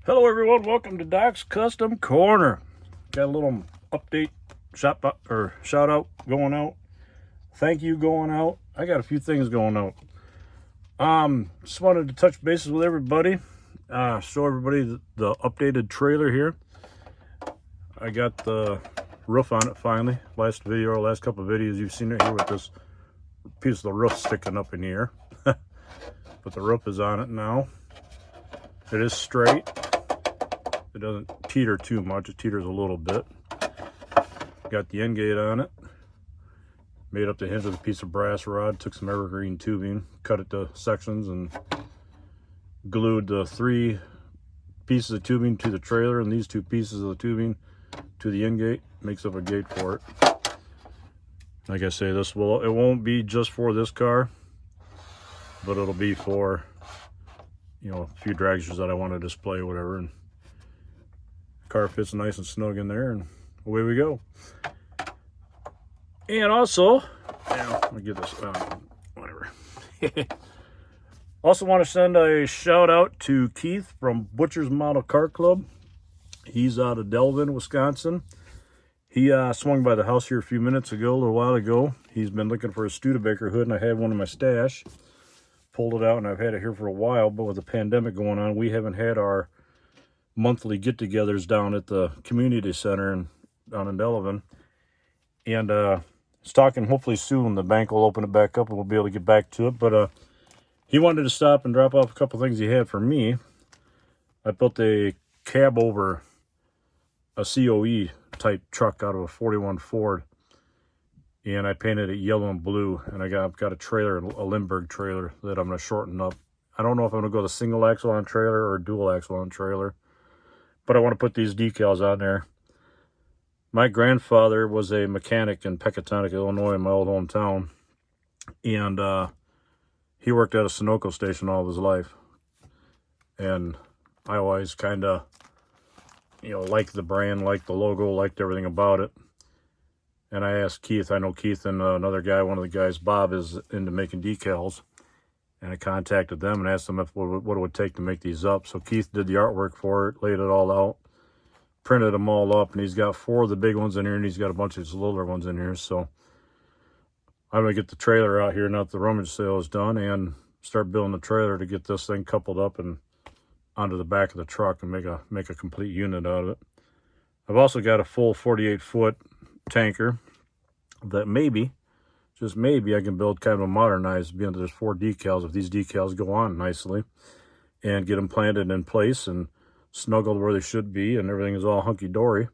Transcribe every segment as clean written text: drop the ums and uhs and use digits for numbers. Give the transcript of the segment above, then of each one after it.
Hello everyone, welcome to Doc's Custom Corner. Got a little update, shout out going out. Thank you going out. I got a few things going out. Just wanted to touch bases with everybody. Show everybody the updated trailer here. I got the roof on it finally. Last couple of videos you've seen it here with this piece of the roof sticking up in the air. But the roof is on it now. It is straight. It doesn't teeter too much. It teeters a little bit. Got the end gate on it. Made up the hinge with a piece of brass rod. Took some evergreen tubing, cut it to sections, and glued the 3 pieces of tubing to the trailer and these 2 pieces of the tubing to the end gate. Makes up a gate for it. Like I say, it won't be just for this car, but it'll be for, a few dragsters that I want to display or whatever. And car fits nice and snug in there, and away we go. And also, let me get this whatever. Also want to send a shout out to Keith from Butcher's Model Car Club. He's out of Delavan, Wisconsin. He swung by the house here a little while ago. He's been looking for a Studebaker hood, and I had one in my stash. Pulled it out, and I've had it here for a while, but with the pandemic going on, we haven't had our monthly get-togethers down at the community center down in Delavan. And it's talking hopefully soon the bank will open it back up and we'll be able to get back to it. But he wanted to stop and drop off a couple things he had for me. I built a cab over a COE type truck out of a 41 Ford, and I painted it yellow and blue, and I've got a trailer, a Lindbergh trailer that I'm going to shorten up. I don't know if I'm going to go the single axle on trailer or dual axle on trailer, but I want to put these decals on there. My grandfather was a mechanic in Pecatonic, Illinois, in my old hometown. And he worked at a Sunoco station all of his life. And I always kind of, liked the brand, liked the logo, liked everything about it. And I asked Keith, I know Keith and another guy, one of the guys, Bob, is into making decals. And I contacted them and asked them what it would take to make these up. So Keith did the artwork for it, laid it all out, printed them all up, and he's got 4 of the big ones in here, and he's got a bunch of his littler ones in here. So I'm going to get the trailer out here now that the rummage sale is done, and start building the trailer to get this thing coupled up and onto the back of the truck and make a complete unit out of it. I've also got a full 48-foot tanker that maybe, just maybe, I can build kind of a modernized, being there's 4 decals. If these decals go on nicely and get them planted in place and snuggled where they should be and everything is all hunky-dory,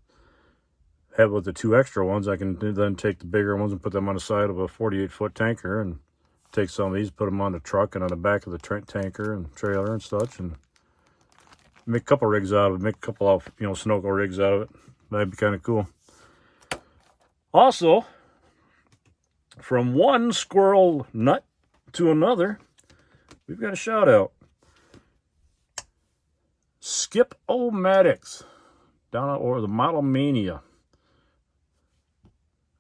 have with the 2 extra ones, I can then take the bigger ones and put them on the side of a 48-foot tanker and take some of these, put them on the truck and on the back of the tanker and trailer and such, and make a couple rigs out of it, make a couple of, Sunoco rigs out of it. That'd be kind of cool. Also, from one squirrel nut to another, we've got a shout out. Skip-O-Matics down or the Model Mania.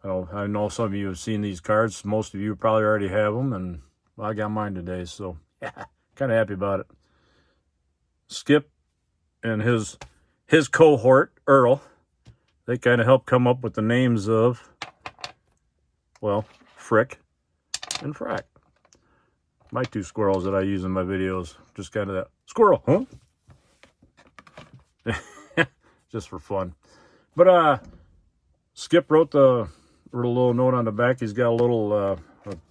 I know some of you have seen these cards. Most of you probably already have them, and I got mine today, so kind of happy about it. Skip and his cohort, Earl, they kind of helped come up with the names of, Frick and Frack. My 2 squirrels that I use in my videos. Just kind of that, squirrel, huh? Just for fun. But Skip wrote a little note on the back. He's got a little,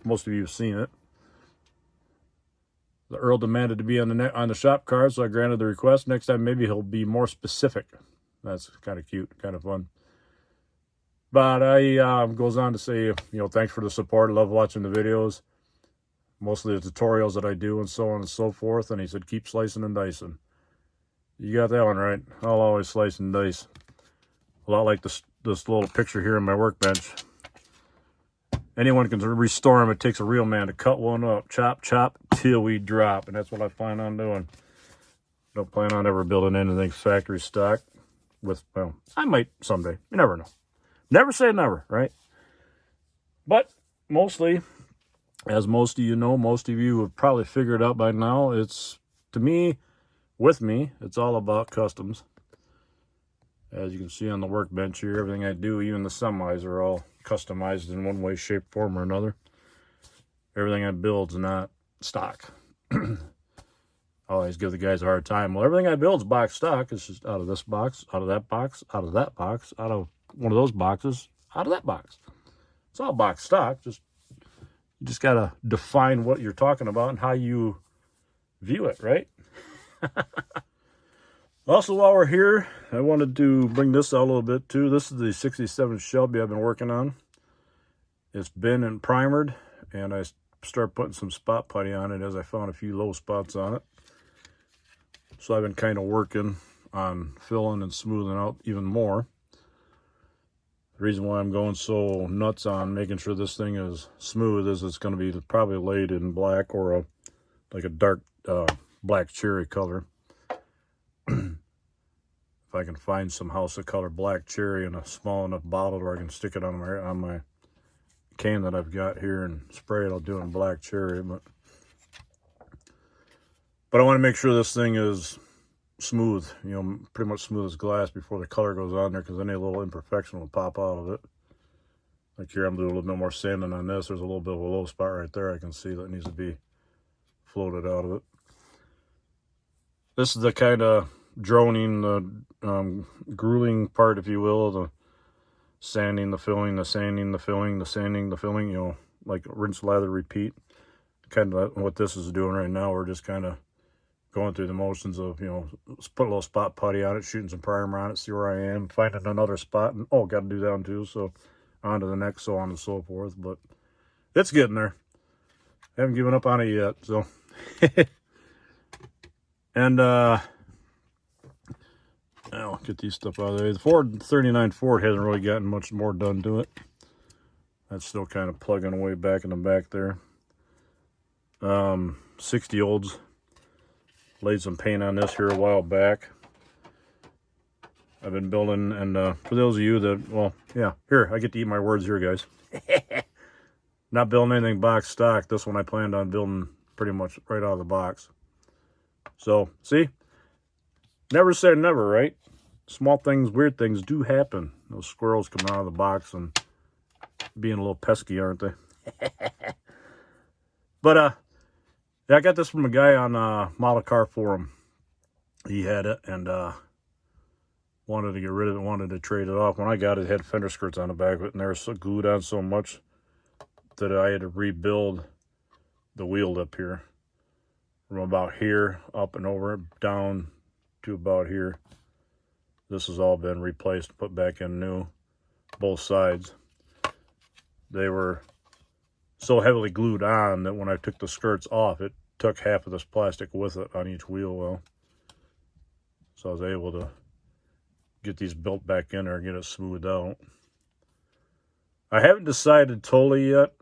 most of you have seen it. The Earl demanded to be on the shop card, so I granted the request. Next time, maybe he'll be more specific. That's kind of cute, kind of fun. But I goes on to say, thanks for the support. I love watching the videos, mostly the tutorials that I do and so on and so forth. And he said, keep slicing and dicing. You got that one right. I'll always slice and dice. A lot like this little picture here in my workbench. Anyone can restore them. It takes a real man to cut one up. Chop, chop, till we drop. And that's what I plan on doing. Don't plan on ever building anything factory stock. I might someday. You never know. Never say never, right? But mostly, as most of you know, most of you have probably figured out by now, it's, to me, with me, it's all about customs. As you can see on the workbench here, everything I do, even the semis, are all customized in one way, shape, form, or another. Everything I build's not stock. I always give the guys a hard time. Well, everything I build's box stock. It's just out of this box, out of that box, out of that box, out of one of those boxes, out of that box. It's all box stock. You just got to define what you're talking about and how you view it, right? Also, while we're here, I wanted to bring this out a little bit too. This is the 67 Shelby I've been working on. It's been and primered, and I started putting some spot putty on it as I found a few low spots on it. So I've been kind of working on filling and smoothing out even more. The reason why I'm going so nuts on making sure this thing is smooth is it's going to be probably laid in black or like a dark black cherry color. If I can find some house of color black cherry in a small enough bottle where I can stick it on my can that I've got here and spray it, I'll do in black cherry. But I want to make sure this thing is smooth, pretty much smooth as glass before the color goes on there, because any little imperfection will pop out of it. Like here, I'm doing a little bit more sanding on this. There's a little bit of a low spot right there I can see that needs to be floated out of it. This is the kind of droning, the grueling part, if you will, the sanding, the filling, the sanding, the filling, the sanding, the filling, like rinse, lather, repeat. Kind of what this is doing right now. We're just kind of going through the motions of, put a little spot putty on it, shooting some primer on it, see where I am, finding another spot, and got to do that one too, so on to the next, so on and so forth. But it's getting there. I haven't given up on it yet, so. And I'll get these stuff out of the way. The 39 Ford hasn't really gotten much more done to it. That's still kind of plugging away back in the back there. 60 olds. Laid some paint on this here a while back. I've been building, and for those of you that, well, yeah, here, I get to eat my words here, guys. Not building anything box stock. This one I planned on building pretty much right out of the box. So, see? Never say never, right? Small things, weird things do happen. Those squirrels coming out of the box and being a little pesky, aren't they? But, yeah, I got this from a guy on Model Car Forum. He had it and wanted to get rid of it, wanted to trade it off. When I got it, it had fender skirts on the back of it, and they were so glued on so much that I had to rebuild the wheel up here. From about here, up and over, down to about here. This has all been replaced, put back in new, both sides. They were so heavily glued on that when I took the skirts off, it took half of this plastic with it on each wheel well. So I was able to get these built back in there and get it smoothed out. I haven't decided totally yet.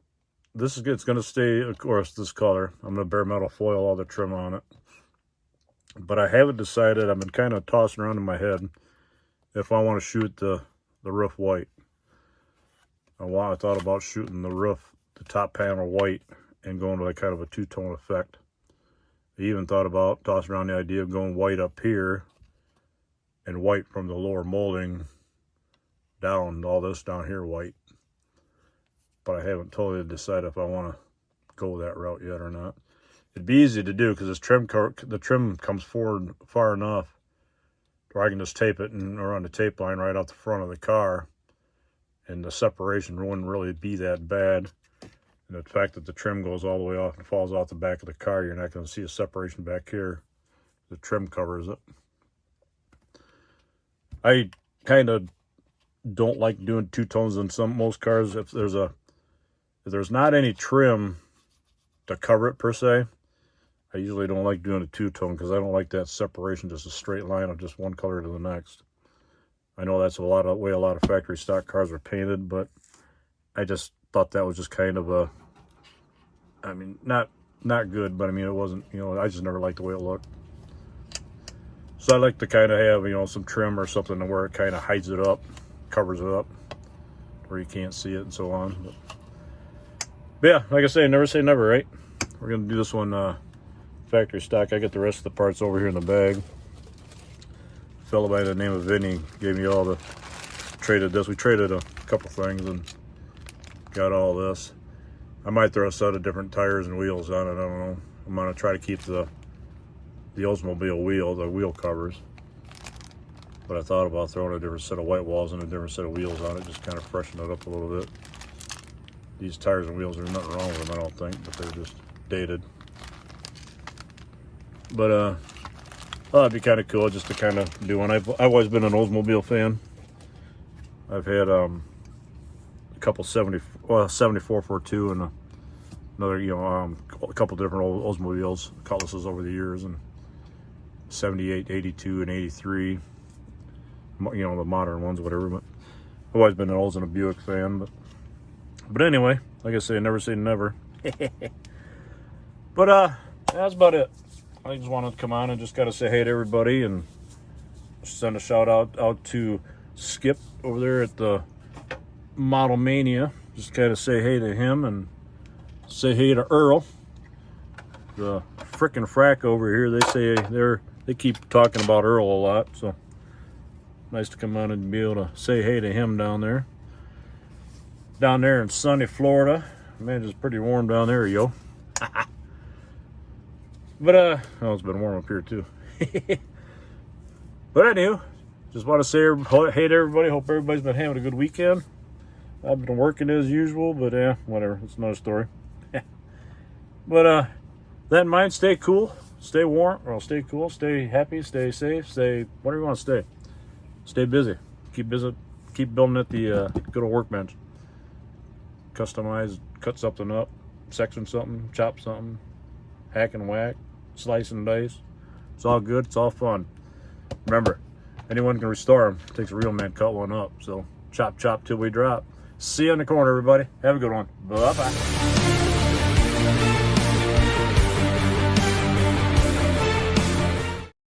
It's going to stay, of course, this color. I'm going to bare metal foil all the trim on it. But I haven't decided. I've been kind of tossing around in my head if I want to shoot the roof white. I thought about shooting the roof, the top panel white, and going to like kind of a two-tone effect. I even thought about tossing around the idea of going white up here and white from the lower molding down, all this down here white. But I haven't totally decided if I want to go that route yet or not. It'd be easy to do because the trim comes forward far enough where I can just tape it and run the tape line right off the front of the car, and the separation wouldn't really be that bad. And the fact that the trim goes all the way off and falls off the back of the car, you're not going to see a separation back here. The trim covers it. I kind of don't like doing two tones in most cars. If there's not any trim to cover it per se, I usually don't like doing a two-tone because I don't like that separation, just a straight line of just one color to the next. I know that's a lot of factory stock cars are painted, but I just thought that was just kind of not good, but I mean, it wasn't, I just never liked the way it looked. So I like to kind of have, some trim or something to where it kind of hides it up, covers it up, where you can't see it and so on. But yeah, like I say never, right? We're going to do this one factory stock. I get the rest of the parts over here in the bag. A fellow by the name of Vinny gave me all the, traded this. We traded a couple things and got all this. I might throw a set of different tires and wheels on it. I don't know. I'm gonna try to keep the Oldsmobile wheel, the wheel covers. But I thought about throwing a different set of white walls and a different set of wheels on it, just kind of freshen it up a little bit. These tires and wheels, there's nothing wrong with them, I don't think, but they're just dated. But oh, it'd be kind of cool just to kind of do one. I've always been an Oldsmobile fan. I've had a couple 7442 and another, a couple different old Oldsmobiles, Cutlasses over the years, and 78, 82, and 83. The modern ones, whatever. But I've always been an Olds and a Buick fan. But anyway, like I say, never say never. But that's about it. I just wanted to come on and just gotta say hey to everybody and send a shout out to Skip over there at the Model Mania. Just kind of say hey to him and say hey to Earl, the frickin' frack over here. They keep talking about Earl a lot, so nice to come on and be able to say hey to him down there. Down there in sunny Florida. Man, it's pretty warm down there, yo. But it's been warm up here too. But anyway, just want to say hey to everybody. Hope everybody's been having a good weekend. I've been working as usual, but whatever. It's another story. But that in mind, stay cool, stay warm, or stay cool, stay happy, stay safe, stay whatever you want to stay. Stay busy. Keep building at the good old workbench. Customize, cut something up, section something, chop something, hack and whack, slice and dice. It's all good. It's all fun. Remember, anyone can restore them. It takes a real man to cut one up. So chop, chop till we drop. See you in the corner, everybody. Have a good one. Bye-bye.